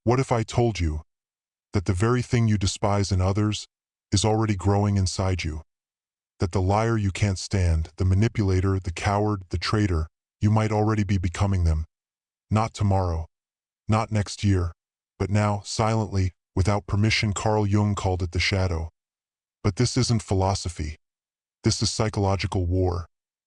What if I told you that the very thing you despise in others is already growing inside you? That the liar you can't stand, the manipulator, the coward, the traitor, you might already be becoming them. Not tomorrow, not next year, but now, silently, without permission. Carl Jung called it the shadow. But this isn't philosophy. This is psychological war,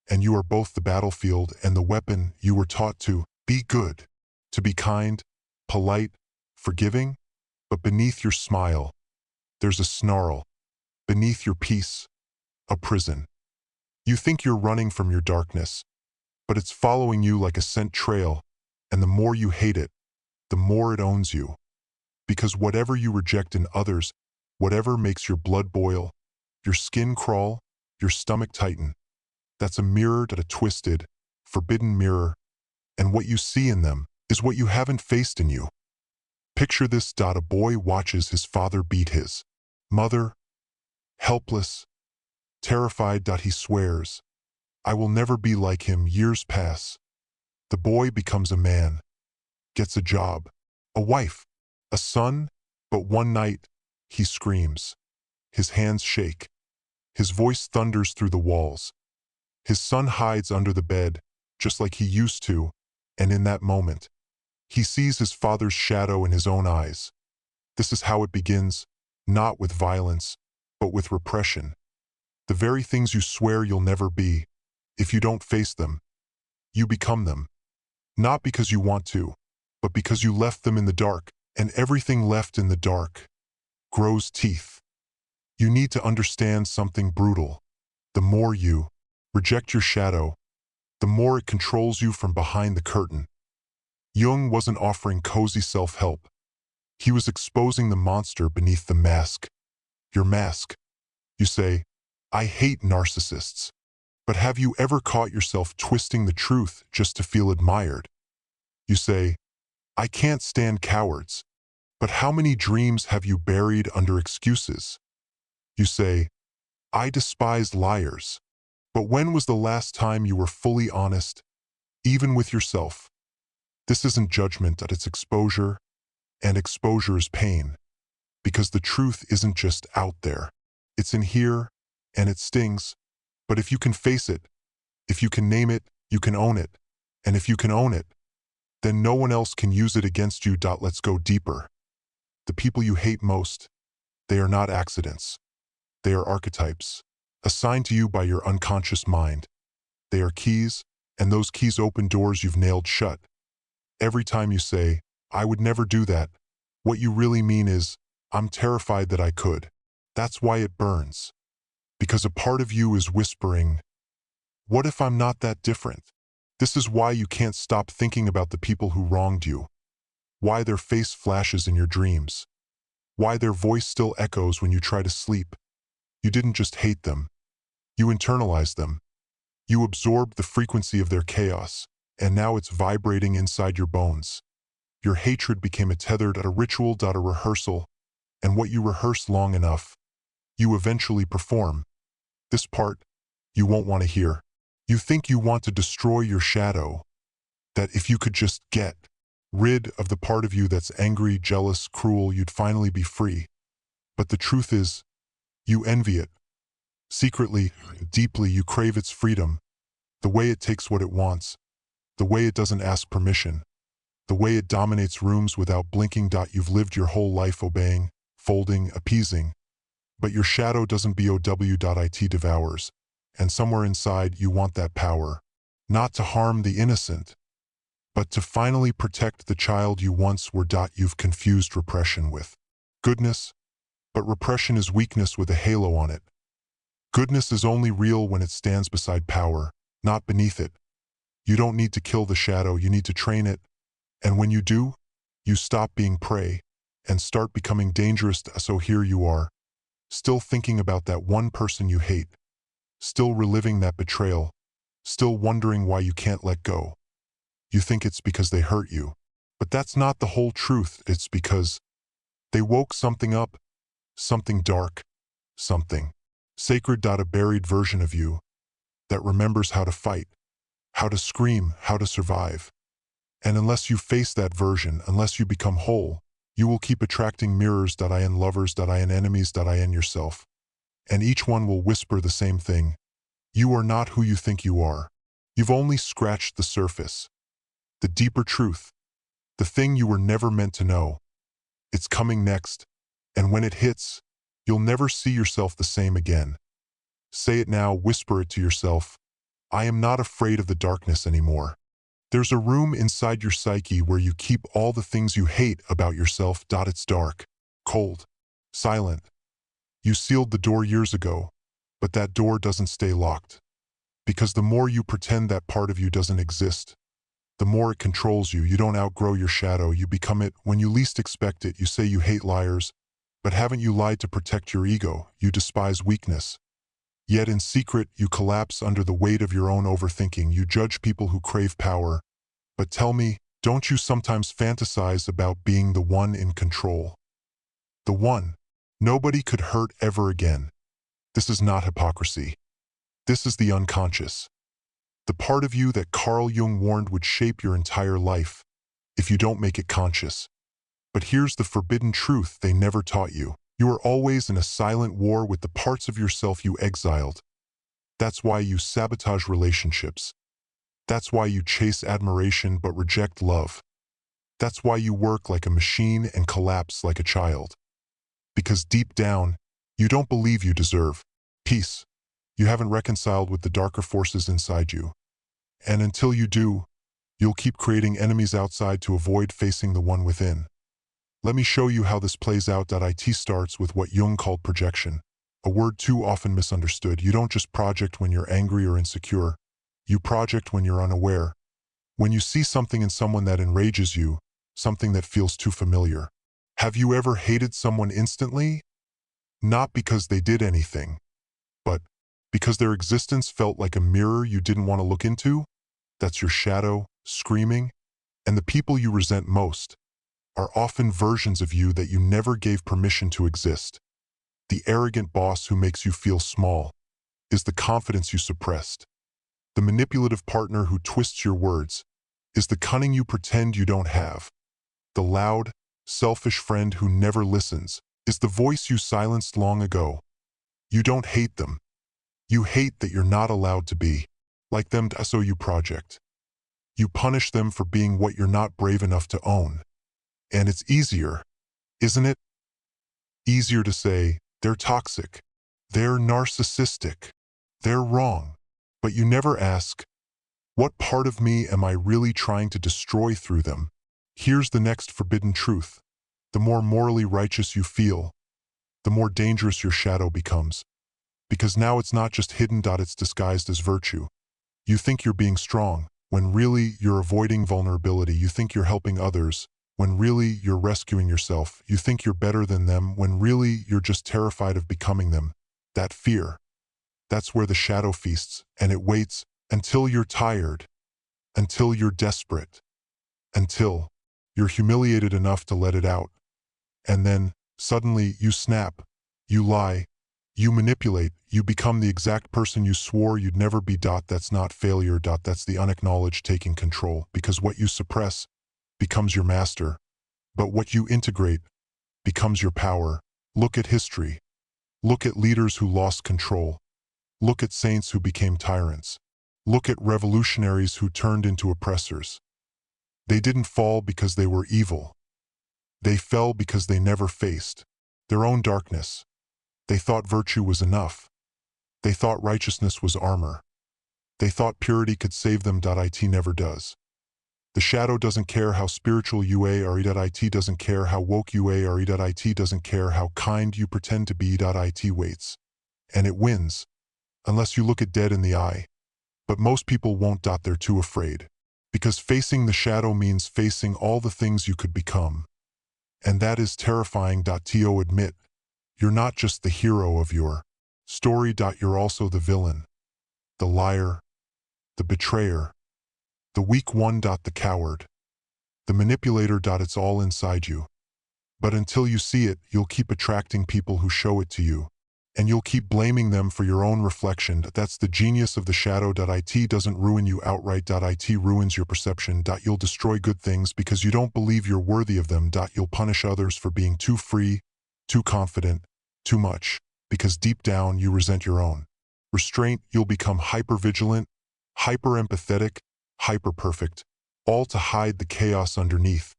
and you are both the battlefield and the weapon. You were taught to be good, to be kind, polite, forgiving, but beneath your smile, there's a snarl. Beneath your peace, a prison. You think you're running from your darkness, but it's following you like a scent trail, and the more you hate it, the more it owns you. Because whatever you reject in others, whatever makes your blood boil, your skin crawl, your stomach tighten, that's a mirror to a twisted, forbidden mirror, and what you see in them is what you haven't faced in you. Picture this. A boy watches his father beat his mother, helpless, terrified. He swears, "I will never be like him." Years pass. The boy becomes a man, gets a job, a wife, a son, but one night, he screams. His hands shake. His voice thunders through the walls. His son hides under the bed, just like he used to, and in that moment, he sees his father's shadow in his own eyes. This is how it begins, not with violence, but with repression. The very things you swear you'll never be, if you don't face them, you become them. Not because you want to, but because you left them in the dark, and everything left in the dark grows teeth. You need to understand something brutal. The more you reject your shadow, the more it controls you from behind the curtain. Jung wasn't offering cozy self-help. He was exposing the monster beneath the mask. Your mask. You say, "I hate narcissists." But have you ever caught yourself twisting the truth just to feel admired? You say, "I can't stand cowards." But how many dreams have you buried under excuses? You say, "I despise liars." But when was the last time you were fully honest, even with yourself? This isn't judgment at its exposure, and exposure is pain. Because the truth isn't just out there. It's in here, and it stings. But if you can face it, if you can name it, you can own it. And if you can own it, then no one else can use it against you. Let's go deeper. The people you hate most, they are not accidents. They are archetypes, assigned to you by your unconscious mind. They are keys, and those keys open doors you've nailed shut. Every time you say, "I would never do that," what you really mean is, "I'm terrified that I could." That's why it burns. Because a part of you is whispering, "What if I'm not that different?" This is why you can't stop thinking about the people who wronged you. Why their face flashes in your dreams. Why their voice still echoes when you try to sleep. You didn't just hate them. You internalized them. You absorbed the frequency of their chaos, and now it's vibrating inside your bones. Your hatred became a tethered at a ritual, a rehearsal, and what you rehearse long enough, you eventually perform. This part, you won't want to hear. You think you want to destroy your shadow, that if you could just get rid of the part of you that's angry, jealous, cruel, you'd finally be free. But the truth is, you envy it. Secretly, deeply, you crave its freedom, the way it takes what it wants, the way it doesn't ask permission, the way it dominates rooms without blinking. You've lived your whole life obeying, folding, appeasing, but your shadow doesn't it devours, and somewhere inside you want that power, not to harm the innocent, but to finally protect the child you once were. You've confused repression with goodness, but repression is weakness with a halo on it. Goodness is only real when it stands beside power, not beneath it. You don't need to kill the shadow, you need to train it. And when you do, you stop being prey and start becoming dangerous. So here you are, still thinking about that one person you hate, still reliving that betrayal, still wondering why you can't let go. You think it's because they hurt you, but that's not the whole truth. It's because they woke something up, something dark, something sacred. A buried version of you that remembers how to fight, how to scream, how to survive. And unless you face that version, unless you become whole, You will keep attracting mirrors.in lovers.in enemies.in yourself. And each one will whisper the same thing. You are not who you think you are. You've only scratched the surface. The deeper truth. The thing you were never meant to know. It's coming next. And when it hits, you'll never see yourself the same again. Say it now, whisper it to yourself. I am not afraid of the darkness anymore. There's a room inside your psyche where you keep all the things you hate about yourself. It's dark, cold, silent. You sealed the door years ago, but that door doesn't stay locked. Because the more you pretend that part of you doesn't exist, the more it controls you. You don't outgrow your shadow, you become it when you least expect it. You say you hate liars, but haven't you lied to protect your ego? You despise weakness. Yet in secret, you collapse under the weight of your own overthinking. You judge people who crave power. But tell me, don't you sometimes fantasize about being the one in control? The one nobody could hurt ever again. This is not hypocrisy. This is the unconscious. The part of you that Carl Jung warned would shape your entire life, if you don't make it conscious. But here's the forbidden truth they never taught you. You are always in a silent war with the parts of yourself you exiled. That's why you sabotage relationships. That's why you chase admiration but reject love. That's why you work like a machine and collapse like a child. Because deep down, you don't believe you deserve peace. You haven't reconciled with the darker forces inside you. And until you do, you'll keep creating enemies outside to avoid facing the one within. Let me show you how this plays out. It starts with what Jung called projection, a word too often misunderstood. You don't just project when you're angry or insecure. You project when you're unaware. When you see something in someone that enrages you, something that feels too familiar. Have you ever hated someone instantly? Not because they did anything, but because their existence felt like a mirror you didn't want to look into? That's your shadow, screaming. And the people you resent most are often versions of you that you never gave permission to exist. The arrogant boss who makes you feel small is the confidence you suppressed. The manipulative partner who twists your words is the cunning you pretend you don't have. The loud, selfish friend who never listens is the voice you silenced long ago. You don't hate them. You hate that you're not allowed to be like them, so you project. You punish them for being what you're not brave enough to own. And it's easier, isn't it? Easier to say, they're toxic, they're narcissistic, they're wrong. But you never ask, what part of me am I really trying to destroy through them? Here's the next forbidden truth. The more morally righteous you feel, the more dangerous your shadow becomes. Because now it's not just hidden, it's disguised as virtue. You think you're being strong, when really you're avoiding vulnerability. You think you're helping others, when really you're rescuing yourself. You think you're better than them, when really you're just terrified of becoming them. That fear, that's where the shadow feasts, and it waits until you're tired, until you're desperate, until you're humiliated enough to let it out. And then, suddenly, you snap, you lie, you manipulate, you become the exact person you swore you'd never be. That's not failure. That's the unacknowledged taking control. Because what you suppress becomes your master, but what you integrate becomes your power. Look at history. Look at leaders who lost control. Look at saints who became tyrants. Look at revolutionaries who turned into oppressors. They didn't fall because they were evil. They fell because they never faced their own darkness. They thought virtue was enough. They thought righteousness was armor. They thought purity could save them. It never does. The shadow doesn't care how spiritual you are. It doesn't care how woke you are. It doesn't care how kind you pretend to be. It waits. And it wins. Unless you look it dead in the eye. But most people won't. They're too afraid. Because facing the shadow means facing all the things you could become. And that is terrifying. To admit, you're not just the hero of your story. You're also the villain, the liar, the betrayer, the weak one. The coward, the manipulator. It's all inside you. But until you see it, you'll keep attracting people who show it to you. And you'll keep blaming them for your own reflection. That's the genius of the shadow. It doesn't ruin you outright. It ruins your perception. You'll destroy good things because you don't believe you're worthy of them. You'll punish others for being too free, too confident, too much, because deep down you resent your own restraint. You'll become hyper-vigilant, hyper-empathetic, hyper-perfect, all to hide the chaos underneath.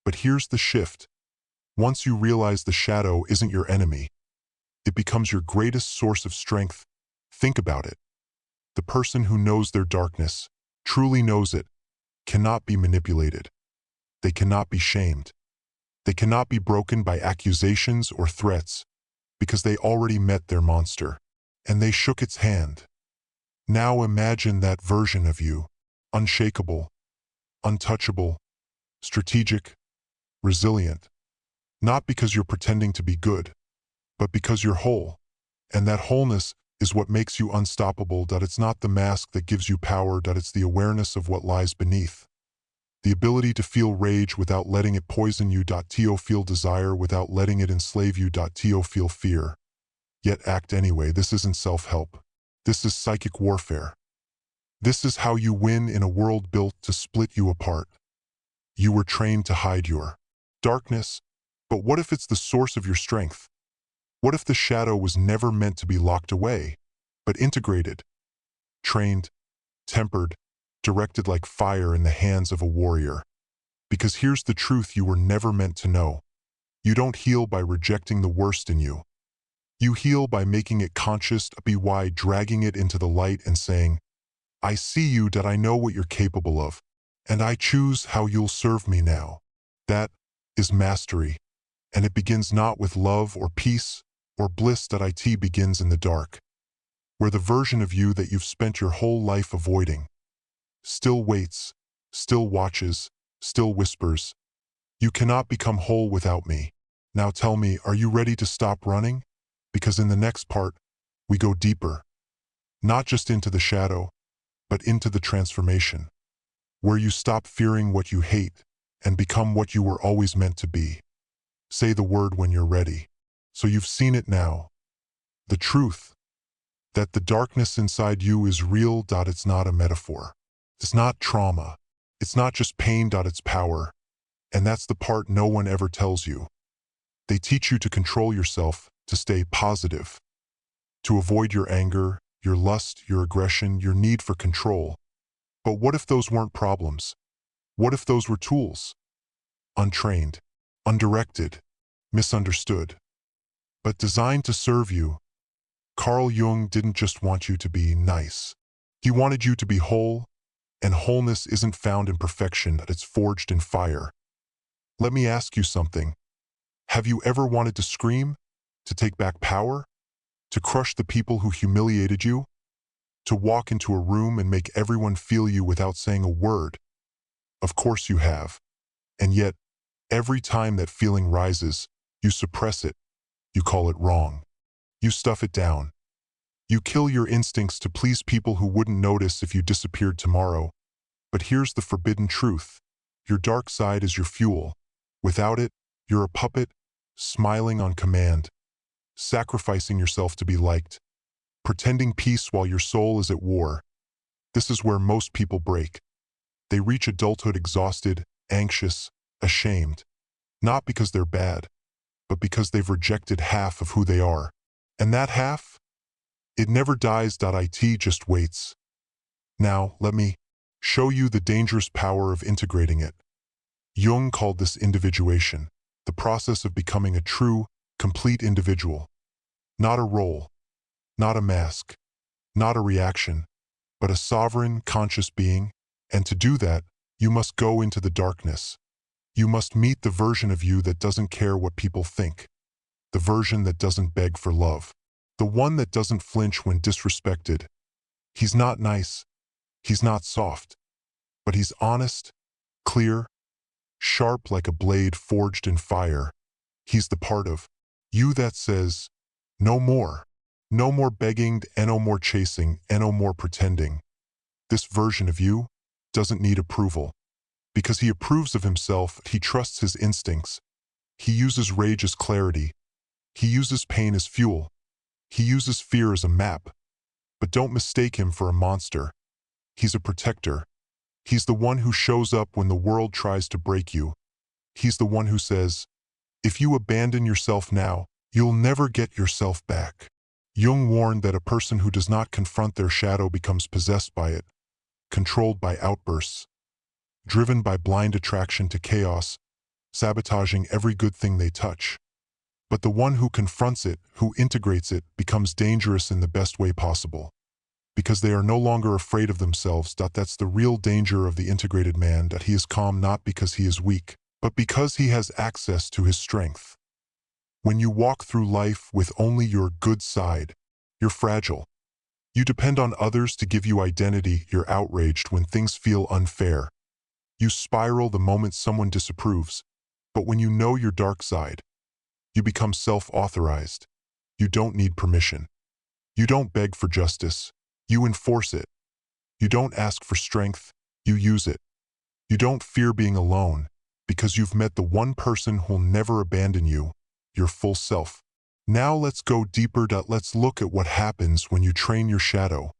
But here's the shift. Once you realize the shadow isn't your enemy, it becomes your greatest source of strength. Think about it. The person who knows their darkness, truly knows it, cannot be manipulated. They cannot be shamed. They cannot be broken by accusations or threats, because they already met their monster, and they shook its hand. Now imagine that version of you, unshakable, untouchable, strategic, resilient, not because you're pretending to be good, but because you're whole, and that wholeness is what makes you unstoppable. It's not the mask that gives you power. It's the awareness of what lies beneath. The ability to feel rage without letting it poison you. To feel desire without letting it enslave you. To feel fear, yet act anyway. This isn't self-help. This is psychic warfare. This is how you win in a world built to split you apart. You were trained to hide your darkness, but what if it's the source of your strength? What if the shadow was never meant to be locked away, but integrated, trained, tempered, directed like fire in the hands of a warrior? Because here's the truth you were never meant to know. You don't heal by rejecting the worst in you. You heal by making it conscious, by dragging it into the light and saying, I see you. I know what you're capable of, and I choose how you'll serve me now. That is mastery, and it begins not with love or peace, or bliss. It begins in the dark, where the version of you that you've spent your whole life avoiding still waits, still watches, still whispers, you cannot become whole without me. Now tell me, are you ready to stop running? Because in the next part, we go deeper, not just into the shadow, but into the transformation, where you stop fearing what you hate and become what you were always meant to be. Say the word when you're ready. So you've seen it now. The truth, that the darkness inside you is real. It's not a metaphor. It's not trauma. It's not just pain. It's power. And that's the part no one ever tells you. They teach you to control yourself, to stay positive, to avoid your anger, your lust, your aggression, your need for control. But what if those weren't problems? What if those were tools? Untrained, undirected, misunderstood, but designed to serve you. Carl Jung didn't just want you to be nice. He wanted you to be whole, and wholeness isn't found in perfection, it's forged in fire. Let me ask you something. Have you ever wanted to scream? To take back power? To crush the people who humiliated you? To walk into a room and make everyone feel you without saying a word? Of course you have. And yet, every time that feeling rises, you suppress it. You call it wrong. You stuff it down. You kill your instincts to please people who wouldn't notice if you disappeared tomorrow. But here's the forbidden truth. Your dark side is your fuel. Without it, you're a puppet, smiling on command, sacrificing yourself to be liked, pretending peace while your soul is at war. This is where most people break. They reach adulthood exhausted, anxious, ashamed, not because they're bad, but because they've rejected half of who they are. And that half? It never dies. It just waits. Now, let me show you the dangerous power of integrating it. Jung called this individuation, the process of becoming a true, complete individual. Not a role, not a mask, not a reaction, but a sovereign, conscious being. And to do that, you must go into the darkness. You must meet the version of you that doesn't care what people think, the version that doesn't beg for love, the one that doesn't flinch when disrespected. He's not nice, he's not soft, but he's honest, clear, sharp like a blade forged in fire. He's the part of you that says, no more. No more begging, and no more chasing, and no more pretending. This version of you doesn't need approval. Because he approves of himself, he trusts his instincts. He uses rage as clarity. He uses pain as fuel. He uses fear as a map, but don't mistake him for a monster. He's a protector. He's the one who shows up when the world tries to break you. He's the one who says, if you abandon yourself now, you'll never get yourself back. Jung warned that a person who does not confront their shadow becomes possessed by it, controlled by outbursts, driven by blind attraction to chaos, sabotaging every good thing they touch. But the one who confronts it, who integrates it, becomes dangerous in the best way possible. Because they are no longer afraid of themselves. That's the real danger of the integrated man, that he is calm not because he is weak, but because he has access to his strength. When you walk through life with only your good side, you're fragile. You depend on others to give you identity. You're outraged when things feel unfair. You spiral the moment someone disapproves. But when you know your dark side, you become self-authorized. You don't need permission. You don't beg for justice. You enforce it. You don't ask for strength. You use it. You don't fear being alone because you've met the one person who'll never abandon you, your full self. Now let's go deeper. Let's look at what happens when you train your shadow.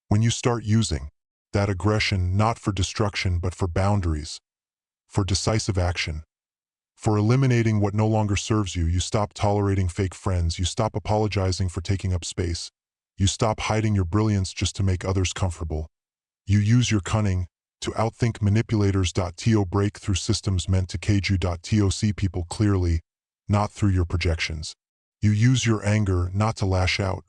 When you start using that aggression not for destruction but for boundaries, for decisive action, for eliminating what no longer serves you. You stop tolerating fake friends. You stop apologizing for taking up space. You stop hiding your brilliance just to make others comfortable. You use your cunning to outthink manipulators. To break through systems meant to cage you. To see people clearly, not through your projections. You use your anger not to lash out,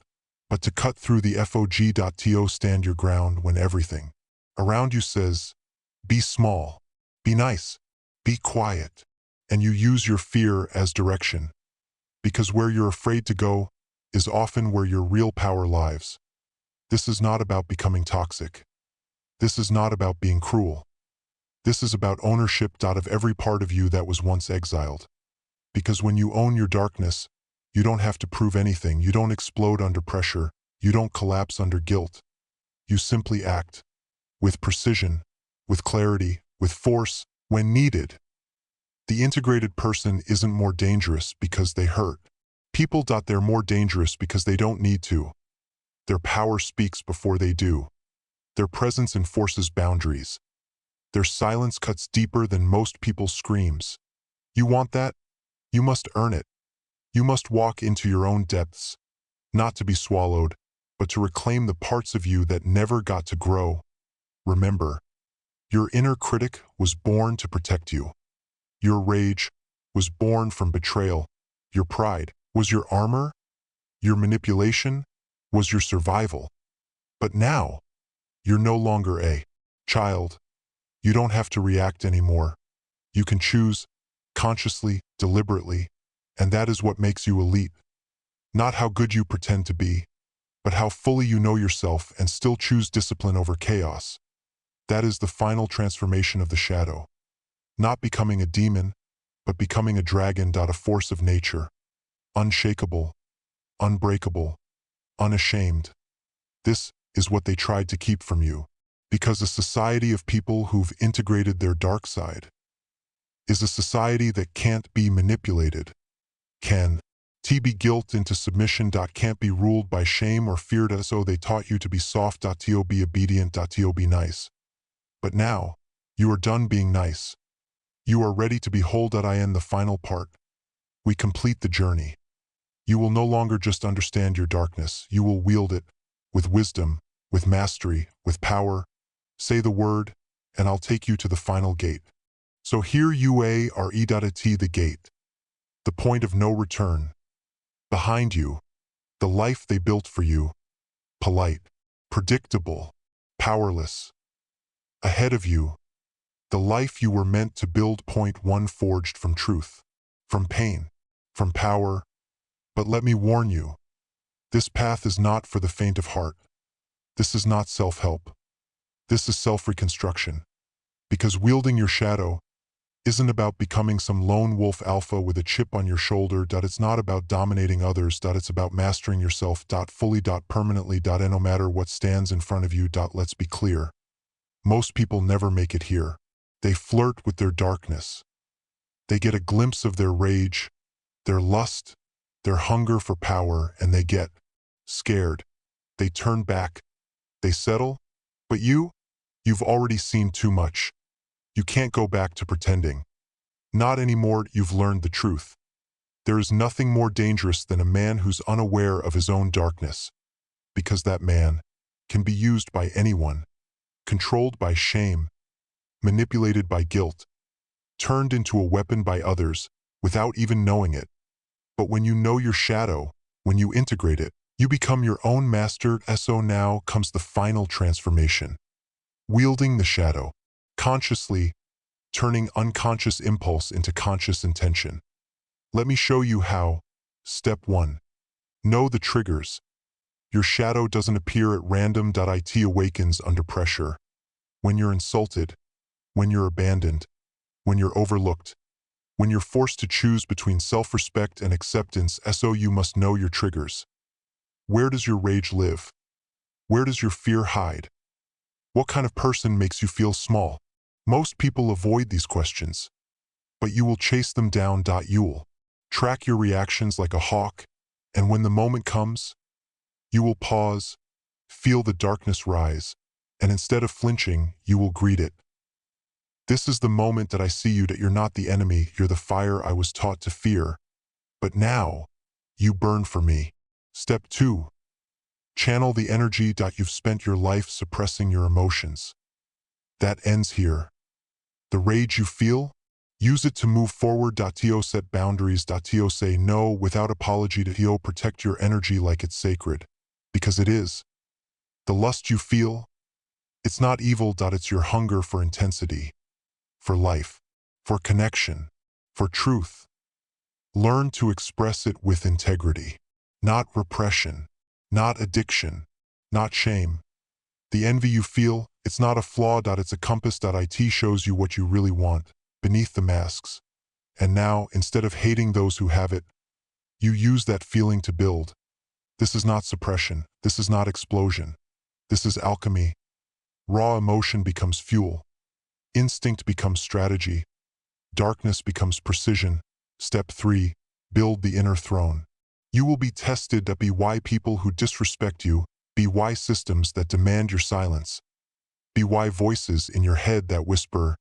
but to cut through the fog. To stand your ground when everything around you says, be small, be nice, be quiet. And you use your fear as direction, because where you're afraid to go is often where your real power lies. This is not about becoming toxic. This is not about being cruel. This is about ownership of every part of you that was once exiled. Because when you own your darkness, you don't have to prove anything. You don't explode under pressure. You don't collapse under guilt. You simply act with precision, with clarity, with force when needed. The integrated person isn't more dangerous because they hurt people. They're more dangerous because they don't need to. Their power speaks before they do. Their presence enforces boundaries. Their silence cuts deeper than most people's screams. You want that? You must earn it. You must walk into your own depths, not to be swallowed, but to reclaim the parts of you that never got to grow. Remember, your inner critic was born to protect you. Your rage was born from betrayal. Your pride was your armor. Your manipulation was your survival. But now, you're no longer a child. You don't have to react anymore. You can choose, consciously, deliberately, and that is what makes you elite. Not how good you pretend to be, but how fully you know yourself and still choose discipline over chaos. That is the final transformation of the shadow. Not becoming a demon, but becoming a dragon. A force of nature. Unshakable, unbreakable, unashamed. This is what they tried to keep from you. Because a society of people who've integrated their dark side is a society that can't be manipulated. Can be guilt into submission. Can't be ruled by shame or fear. So they taught you to be soft. To be obedient. To be nice. But now, you are done being nice. You are ready to behold. In the final part, we complete the journey. You will no longer just understand your darkness. You will wield it with wisdom, with mastery, with power. Say the word, and I'll take you to the final gate. So here you are the gate. The point of no return. Behind you, the life they built for you. Polite, predictable, powerless. Ahead of you, the life you were meant to build. Point one, forged from truth, from pain, from power. But let me warn you, this path is not for the faint of heart. This is not self-help. This is self-reconstruction. Because wielding your shadow isn't about becoming some lone wolf alpha with a chip on your shoulder. It's not about dominating others. It's about mastering yourself. Fully. Permanently. And no matter what stands in front of you. Let's be clear. Most people never make it here. They flirt with their darkness. They get a glimpse of their rage, their lust, their hunger for power, and they get scared. They turn back. They settle. But you've already seen too much. You can't go back to pretending. Not anymore. You've learned the truth. There is nothing more dangerous than a man who's unaware of his own darkness, because that man can be used by anyone, controlled by shame, manipulated by guilt, turned into a weapon by others without even knowing it. But when you know your shadow, when you integrate it, you become your own master. So now comes the final transformation. Wielding the shadow, consciously, turning unconscious impulse into conscious intention. Let me show you how. Step 1. Know the triggers. Your shadow doesn't appear at random. It awakens under pressure. When you're insulted, when you're abandoned, when you're overlooked, when you're forced to choose between self-respect and acceptance. So you must know your triggers. Where does your rage live? Where does your fear hide? What kind of person makes you feel small? Most people avoid these questions, but you will chase them down. You'll track your reactions like a hawk, and when the moment comes, you will pause, feel the darkness rise, and instead of flinching, you will greet it. This is the moment that I see you, that you're not the enemy, you're the fire I was taught to fear. But now, you burn for me. Step 2. Channel the energy. You've spent your life suppressing your emotions. That ends here. The rage you feel, use it to move forward. Set boundaries. Say no without apology. Protect your energy like it's sacred, because it is. The lust you feel, it's not evil. It's your hunger for intensity, for life, for connection, for truth. Learn to express it with integrity, not repression, not addiction, not shame. The envy you feel, it's not a flaw. It's a compass. It shows you what you really want, beneath the masks. And now, instead of hating those who have it, you use that feeling to build. This is not suppression. This is not explosion. This is alchemy. Raw emotion becomes fuel. Instinct becomes strategy. Darkness becomes precision. Step 3. Build the inner throne. You will be tested. Be why people who disrespect you. Be why systems that demand your silence. Be why voices in your head that whisper,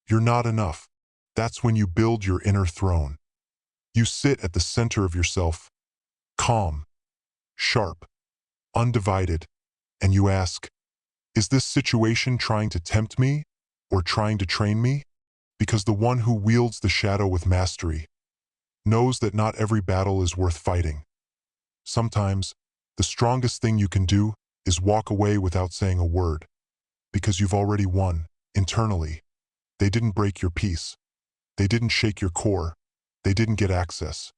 "You're not enough." That's when you build your inner throne. You sit at the center of yourself, calm, sharp, undivided, and you ask, is this situation trying to tempt me or trying to train me? Because the one who wields the shadow with mastery knows that not every battle is worth fighting. Sometimes, the strongest thing you can do is walk away without saying a word, because you've already won, internally. They didn't break your peace. They didn't shake your core. They didn't get access.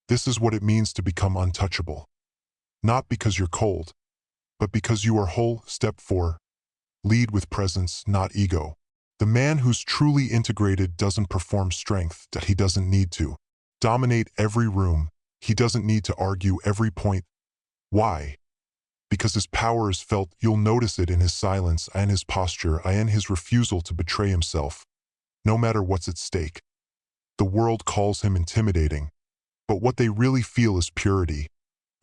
This is what it means to become untouchable. Not because you're cold, but because you are whole. Step 4. Lead with presence, not ego. The man who's truly integrated doesn't perform strength that he doesn't need to. Dominate every room. He doesn't need to argue every point. Why? Because his power is felt. You'll notice it in his silence and his posture and his refusal to betray himself, no matter what's at stake. The world calls him intimidating, but what they really feel is purity,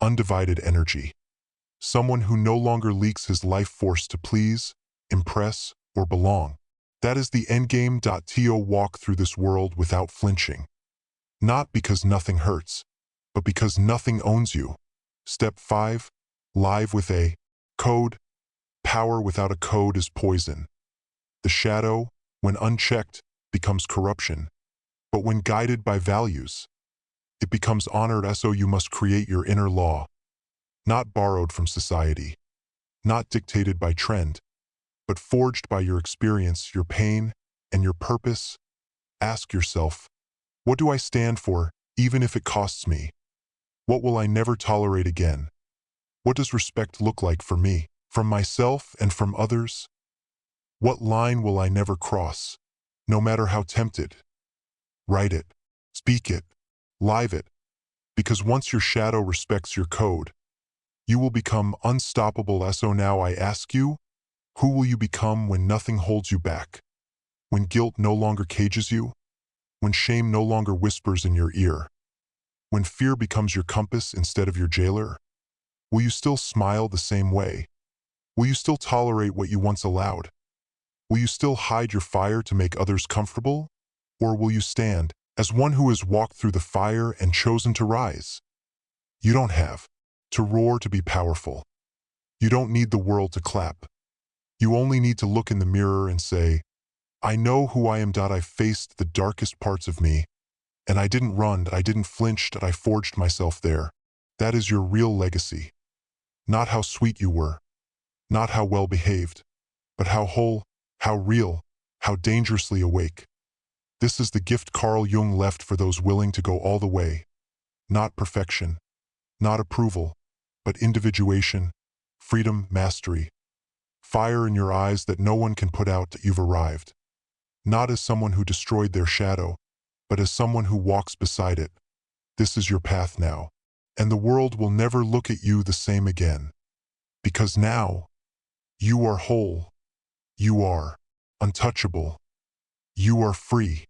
undivided energy. Someone who no longer leaks his life force to please, impress, or belong. That is the endgame. Walk through this world without flinching. Not because nothing hurts, but because nothing owns you. Step 5. Live with a code. Power without a code is poison. The shadow, when unchecked, becomes corruption. But when guided by values, it becomes honored. So you must create your inner law, not borrowed from society, not dictated by trend, but forged by your experience, your pain, and your purpose. Ask yourself, what do I stand for, even if it costs me? What will I never tolerate again? What does respect look like for me, from myself and from others? What line will I never cross, no matter how tempted? Write it, speak it, live it, because once your shadow respects your code, you will become unstoppable. So now I ask you, who will you become when nothing holds you back? When guilt no longer cages you? When shame no longer whispers in your ear? When fear becomes your compass instead of your jailer? Will you still smile the same way? Will you still tolerate what you once allowed? Will you still hide your fire to make others comfortable? Or will you stand as one who has walked through the fire and chosen to rise? You don't have to roar to be powerful. You don't need the world to clap. You only need to look in the mirror and say, I know who I am. I faced the darkest parts of me, and I didn't run, I didn't flinch, I forged myself there. That is your real legacy. Not how sweet you were, not how well behaved, but how whole, how real, how dangerously awake. This is the gift Carl Jung left for those willing to go all the way. Not perfection, not approval, but individuation, freedom, mastery. Fire in your eyes that no one can put out. That you've arrived. Not as someone who destroyed their shadow, but as someone who walks beside it. This is your path now, and the world will never look at you the same again. Because now, you are whole, you are untouchable, you are free.